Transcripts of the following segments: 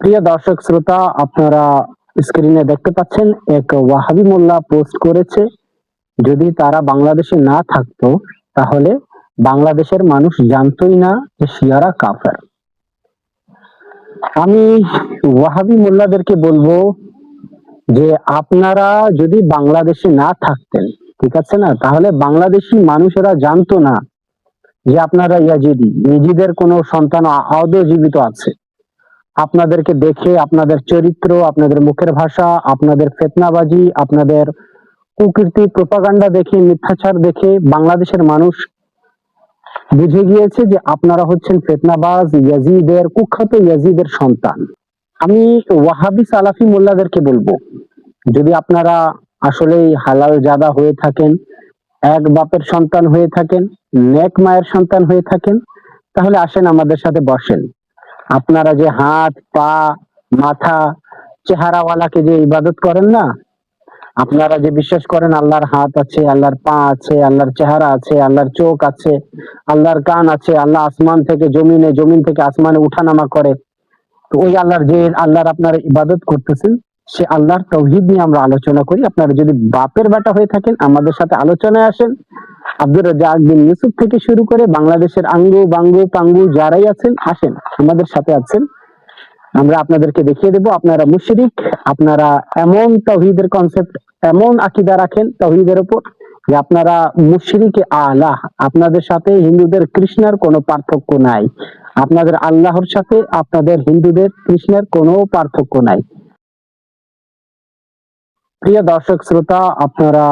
প্রিয় দর্শক শ্রোতা, আপনারা স্ক্রিনে দেখতে পাচ্ছেন এক ওয়াহাবি মোল্লা পোস্ট করেছে, যদি তারা বাংলাদেশে না থাকতো তাহলে বাংলাদেশের মানুষ জানতোই না যে শিয়ারা কাফের। আমি ওয়াহাবি মোল্লাদেরকে বলবো যে আপনারা যদি বাংলাদেশে না থাকতেন, ঠিক আছে না, তাহলে বাংলাদেশি মানুষেরা জানতো না যে আপনারা ইয়াজিদি নিজেদের কোনো সন্তান আদৌ জীবিত আছে। আপনাদেরকে দেখে, আপনাদের চরিত্র, আপনাদের মুখের ভাষা, আপনাদের ফিতনাবাজি, আপনাদের কুকীর্তি, প্রোপাগান্ডা দেখে, মিথ্যাচার দেখে বাংলাদেশের মানুষ বুঝে গিয়েছে যে আপনারা হচ্ছেন ফিতনাবাজ, ইয়াজিদের কুখ্যাত ইয়াজিদের সন্তান। আমি ওয়াহাবি সালাফি মোল্লাদেরকে বলবো, যদি আপনারা আসলেই হালাল জাদা হয়ে থাকেন, এক বাপের সন্তান হয়ে থাকেন, নেক মায়ের সন্তান হয়ে থাকেন, তাহলে আসেন আমাদের সাথে বসেন। আপনারা যে হাত, পা, মাথা, চেহারাওয়ালাকে যে ইবাদত করেন না, আপনারা যে বিশ্বাস করেন আল্লাহর হাত আছে, আল্লাহর পা আছে, আল্লাহর চেহারা আছে, আল্লাহর চোখ আছে, আল্লাহর কান আছে, আল্লাহ আসমান থেকে জমিনে, জমিন থেকে আসমানে উঠানামা করে, তো ওই আল্লাহর যে আল্লাহর আপনারা ইবাদত করতেছেন, সে আল্লাহর তৌহিদ নিয়ে আমরা আলোচনা করি। আপনারা যদি বাপের বেটা হয়ে থাকেন আমাদের সাথে আলোচনায় আসেন। আব্দুর রাজ্জাক বিন ইউসুফ থেকে শুরু করে বাংলাদেশের আঙ্গু বাঙ্গু পাঙ্গু যারাই আছেন, আসেন আমাদের সাথে আছেন, আমরা আপনাদেরকে দেখিয়ে দেব আপনারা মুশরিক। আপনারা এমন তাওহীদের কনসেপ্ট, এমন আকীদা রাখেন তাওহীদের উপর যে আপনারা মুশরিকে আলাহ। আপনাদের সাথে হিন্দুদের কৃষ্ণের কোনো পার্থক্য নাই, আপনাদের আল্লাহর সাথে আপনাদের হিন্দুদের কৃষ্ণের কোনো পার্থক্য নাই। প্রিয় দর্শক শ্রোতা, আপনারা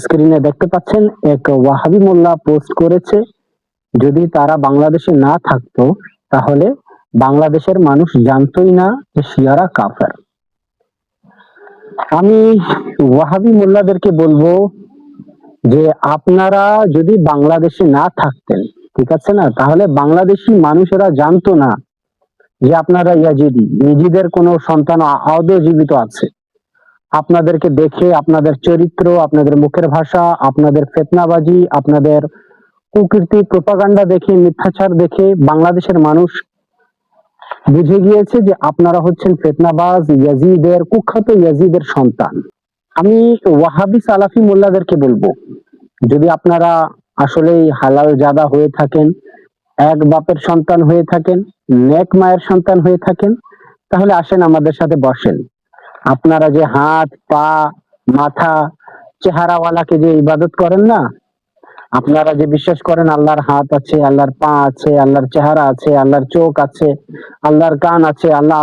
স্ক্রিনে দেখতে পাচ্ছেন এক ওয়াহাবি মোল্লা পোস্ট করেছে, যদি তারা বাংলাদেশে না থাকতো তাহলে বাংলাদেশের মানুষ জানতোই না যে শিয়ারা কাফের। আমি ওয়াহাবি মোল্লাদেরকে বলবো যে আপনারা যদি বাংলাদেশে না থাকতেন, ঠিক আছে না, তাহলে বাংলাদেশি মানুষেরা জানতো না যে আপনারা ইয়াজিদি নিজেদের কোনো সন্তান আদৌ জীবিত আছে। আপনাদেরকে দেখে, আপনাদের চরিত্র, আপনাদের মুখের ভাষা, আপনাদের ফিতনাবাজি, আপনাদের কুকীর্তি, প্রোপাগান্ডা দেখে, মিথ্যাচার দেখে বাংলাদেশের মানুষ বুঝে গিয়েছে যে আপনারা হচ্ছেন ফিতনাবাজ, ইয়াজিদের কুখ্যাত ইয়াজিদের সন্তান। আমি ওয়াহাবি সালাফি মোল্লাদেরকে বলবো, যদি আপনারা আসলেই হালাল জাদা হয়ে থাকেন, এক বাপের সন্তান হয়ে থাকেন, নেক মায়ের সন্তান হয়ে থাকেন, তাহলে আসেন আমাদের সাথে বসেন। আপনারা যে হাত, পা, মাথা, চেহারাওয়ালাকে যে ইবাদত করেন না, আপনারা যে বিশ্বাস করেন আল্লাহর হাত আছে, আল্লাহর পা আছে, আল্লাহর চেহারা আছে, আল্লাহর চোখ আছে, আল্লাহর কান আছে, আল্লাহ